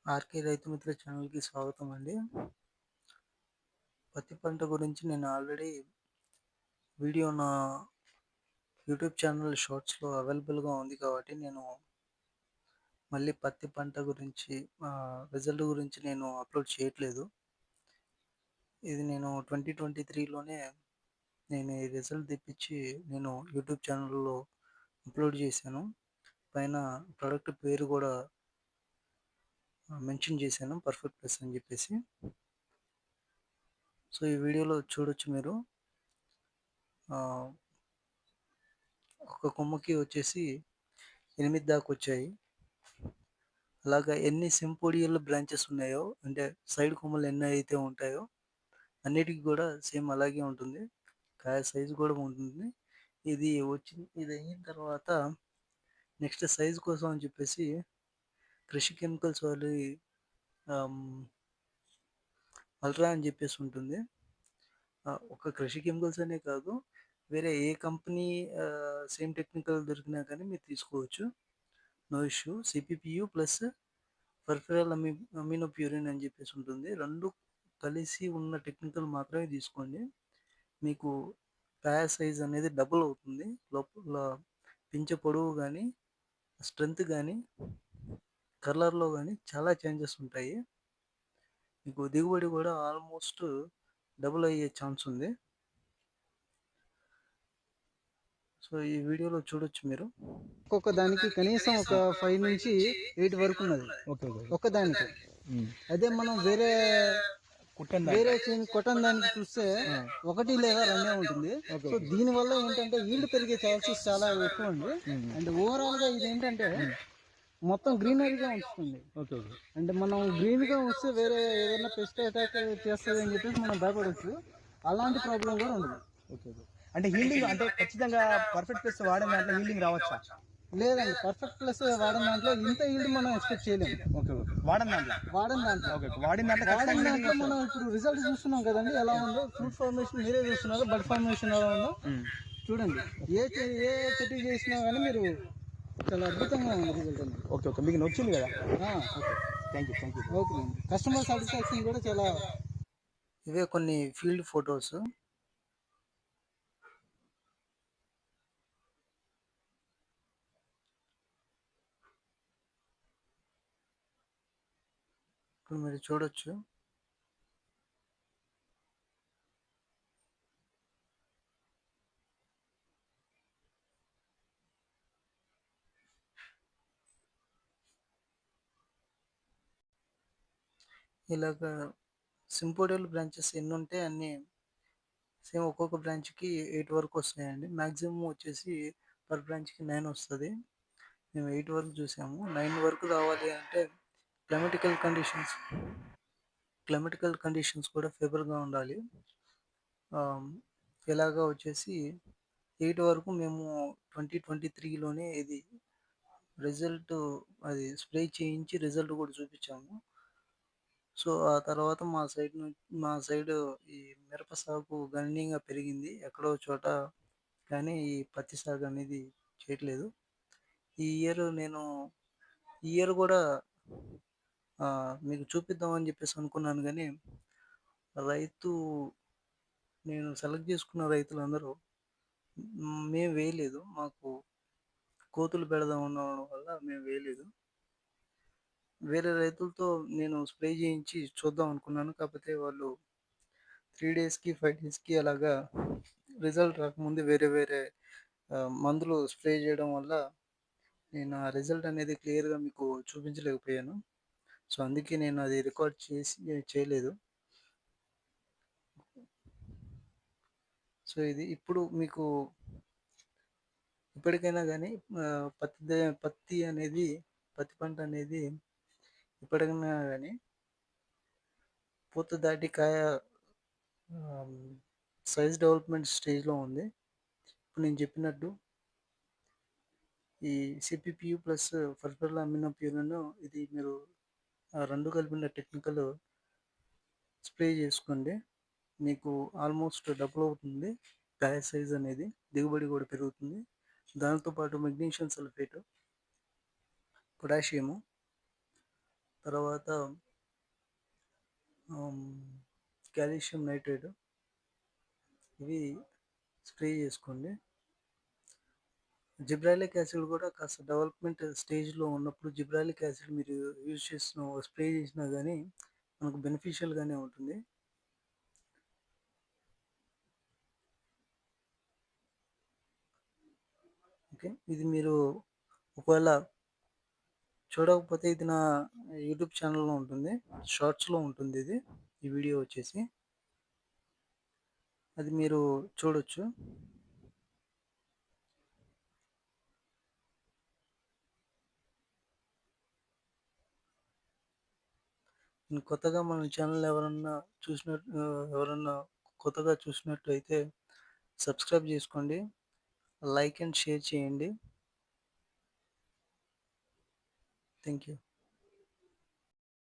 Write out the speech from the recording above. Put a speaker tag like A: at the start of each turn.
A: RK Rythu Mitra ఛానల్‌కి స్వాగతం అండి. పత్తి పంట గురించి నేను ఆల్రెడీ వీడియో నా యూట్యూబ్ ఛానల్ షార్ట్స్‌లో అవైలబుల్‌గా ఉంది కాబట్టి నేను మళ్ళీ పత్తి పంట గురించి రిజల్ట్ గురించి నేను అప్‌లోడ్ చేయట్లేదు. ఇది నేను 2023లోనే నేను ఈ రిజల్ట్ తెప్పించి నేను యూట్యూబ్ ఛానల్‌లో అప్‌లోడ్ చేశాను. పైన ప్రొడక్ట్ పేరు కూడా మెన్షన్ చేశాను. పర్ఫెక్ట్ ప్లస్ అని చెప్పేసి. సో, ఈ వీడియోలో చూడొచ్చు మీరు. ఆహ్, ఒక కొమ్మకి వచ్చేసి 8 దాకొచ్చాయి. అలాగా ఎన్ని సింపోడియల్ బ్రాంచెస్ ఉన్నాయో, అంటే సైడ్ కొమ్మలు ఎన్నైతే ఉంటాయో, అన్నిటికి గూడా సేమ్ అలాగే ఉంటుంది. కాయ సైజు గూడా ఉంటుంది. ఇది అయిన తర్వాత నెక్స్ట్ సైజు కోసం అని చెప్పేసి కృషి కెమికల్స్ వాళ్ళది ఆహ్, అల్ట్రా అని చెప్పేసి ఉంటుంది. ఒక కృషి కెమికల్స్ అనే కాదు, వేరే ఏ కంపెనీ సేమ్ టెక్నికల్ దొరికినా కానీ మీరు తీసుకోవచ్చు. No issue. సిపిపియు ప్లస్ పర్ఫెరల్ అమినోప్యూరిన్ అని చెప్పేసి ఉంటుంది. 2 కలిసి ఉన్న టెక్నికల్ మాత్రమే తీసుకోండి. మీకు కాయ సైజ్ అనేది డబుల్ అవుతుంది. లోపల పించె పొడవు గానీ, స్ట్రెంత్ గానీ, కలర్‌లో గానీ చాలా చేంజెస్ ఉంటాయి. మీకు దిగుబడి కూడా ఆల్మోస్ట్ డబుల్ అయ్యే ఛాన్స్ ఉంది. సో, ఈ వీడియోలో చూడొచ్చు మీరు.
B: ఒక్కొక్క దానికి కనీసం ఒక 5-8 వరకు ఉన్నది.
C: ఓకే. ఓకే.
B: ఒక్కదానికే.
C: హ్మ్.
B: అదే మనం వేరే
C: కుట్టని
B: వేరే
C: దాంట్లో.
B: చేను కొట్టని దానికి చూస్తే
C: ఆ!
B: 1 లేదా 2 ఉంటుంది.
C: ఓకే.
B: So,
C: okay.
B: దీనివల్ల ఏంటంటే ఈల్డ్ పెరిగే ఛాన్సెస్ చాలా ఎక్కువండి.
C: హ్మ్.
B: అండ్ ఓవరాల్‌గా ఇదేంటంటే
C: హ్మ్.
B: మొత్తం గ్రీనరీగా ఉంచుతుంది.
C: ఓకే. ఓకే.
B: అంటే మనం గ్రీన్‌గా ఉంచితే వేరే ఏదైనా పెస్ట్ అటాక్ చేస్తదని చెప్పేసి మనం భయపడొచ్చు. అలాంటి ప్రాబ్లమ్ కూడా ఉండదు.
C: ఓకే. ఓకే. అంటే హీల్డింగ్ అంటే ఖచ్చితంగా పర్ఫెక్ట్ ప్లస్ వాడిన దాంట్లో హీల్డింగ్ రావచ్చా?
B: లేదండి, పర్ఫెక్ట్ ప్లస్ వాడిన దాంట్లో ఇంత ఈల్డ్ మనం ఎక్స్‌పెక్ట్ చేయలేము.
C: ఓకే. ఓకే. వాడని దాంట్లో.
B: వాడని దాంట్లో.
C: ఓకే. ఓకే. వాడిన దాంట్లో
B: వాడిన
C: ఖచ్చితంగా హీల్డింగ్
B: దాంట్లో
C: వస్తది.
B: మనం ఇప్పుడు రిజల్ట్ చూస్తున్నాం కదండీ ఎలా ఉందో. ఫ్రూట్ ఫార్మేషన్ మీరే చూస్తున్నారు. బడ్ ఫార్మేషన్ ఎలా ఉందో
C: హ్మ్.
B: చూడండి. ఏ చెట్టు చేసినా గానీ మీరు చాలా అద్భుతంగా ఉంది రిజల్ట్ అనేది.
C: ఓకే. ఓకే. మీకు నచ్చింది గదా!
B: ఆ!
C: Okay. Thank you. Thank you.
B: Okay అండి. కస్టమర్ సాటిస్ఫాక్షన్ కూడా చాలా.
A: ఇవే కొన్ని ఫీల్డ్ ఫోటోస్. ఇప్పుడు మీరు చూడొచ్చు. ఇలాగా సింపోడియల్ బ్రాంచెస్ ఎన్నుంటే అన్నీ సేమ్ ఒక్కొక్క బ్రాంచ్‌కి 8 వరకు వస్తాయండి. మాక్సిమం వచ్చేసి పర్ బ్రాంచ్‌కి 9 వస్తది. మేము 8 వరకు చూసాము. 9 వరకు రావాలి అంటే క్లైమాటికల్ కండిషన్స్ క్లైమాటికల్ కండిషన్స్ కూడా ఫేవర్‌గా ఉండాలి. ఆహ్, ఇలాగా వచ్చేసి 8 వరకు మేము 2023లోనే ఇది రిజల్ట్ అది స్ప్రే చేయించి రిజల్ట్ కూడా చూపించాము. సో, ఆ తర్వాత మా సైడు ఈ మిరప సాగు గణనీయంగా పెరిగింది. ఎక్కడో చోట కానీ ఈ పత్తి సాగు అనేది చేయట్లేదు. ఈ ఇయర్ నేను ఈ ఇయర్ గూడా మీకు చూపిద్దామని జెప్పేసి అనుకున్నాను గానీ, రైతు నేను సెలెక్ట్ చేసుకున్న రైతులందరూ మేము వేయలేదు. మాకు కోతులు బెడద ఉండడం వల్ల మేము వేయలేదు. వేరే రైతులతో నేను స్ప్రే చేయించి చూద్దాం అనుకున్నాను. కాపోతే వాళ్ళు 3 డేస్‌కి, 5 డేస్‌కి అలాగా రిజల్ట్ రాకముందే వేరే వేరే మందులు స్ప్రే చేయడం వల్ల నేను ఆ రిజల్ట్ అనేది క్లియర్‌గా మీకు చూపించలేకపోయాను. సో, అందుకే నేను అది రికార్డ్ చేసి చేయలేదు. సో, ఇది ఇప్పుడు మీకు ఇప్పటికైనా గానీ పత్తి అనేది పత్తి పంట అనేది ఇప్పటికైనా గానీ పూత దాటి కాయ ఆహ్, సైజ్ డెవలప్‌మెంట్ స్టేజ్‌లో ఉంది. ఇప్పుడు నేను చెప్పినట్టు ఈ సిపిపియు ప్లస్ ఫర్ఫెరా అమినోప్యూరిన్ ఇది మీరు 2 కలిపిన టెక్నికల్ స్ప్రే చేసుకోండి. మీకు ఆల్మోస్ట్ డబుల్ అవుతుంది. కాయ సైజ్ అనేది, దిగుబడి కూడా పెరుగుతుంది. దాంతో పాటు మెగ్నీషియం సల్ఫేట్, పొటాషియము తర్వాత కాల్షియం నైట్రేట్ ఇవి స్ప్రే చేసుకోండి. జిబ్రాలిక్ యాసిడ్ కూడా కాస్త డెవలప్మెంట్ స్టేజ్లో ఉన్నప్పుడు జిబ్రాలిక్ యాసిడ్ మీరు యూజ్ చేసిన స్ప్రే చేసినా కానీ మనకు బెనిఫిషియల్గానే ఉంటుంది. ఓకే, ఇది మీరు ఒకవేళ చూడకపోతే ఇది నా యూట్యూబ్ ఛానల్లో ఉంటుంది, షార్ట్స్లో ఉంటుంది ఇది, ఈ వీడియో వచ్చేసి అది మీరు చూడొచ్చు. కొత్తగా మన ఛానల్ ఎవరన్నా కొత్తగా చూసినట్టు అయితే సబ్స్క్రైబ్ చేసుకోండి, లైక్ అండ్ షేర్ చేయండి. Thank you.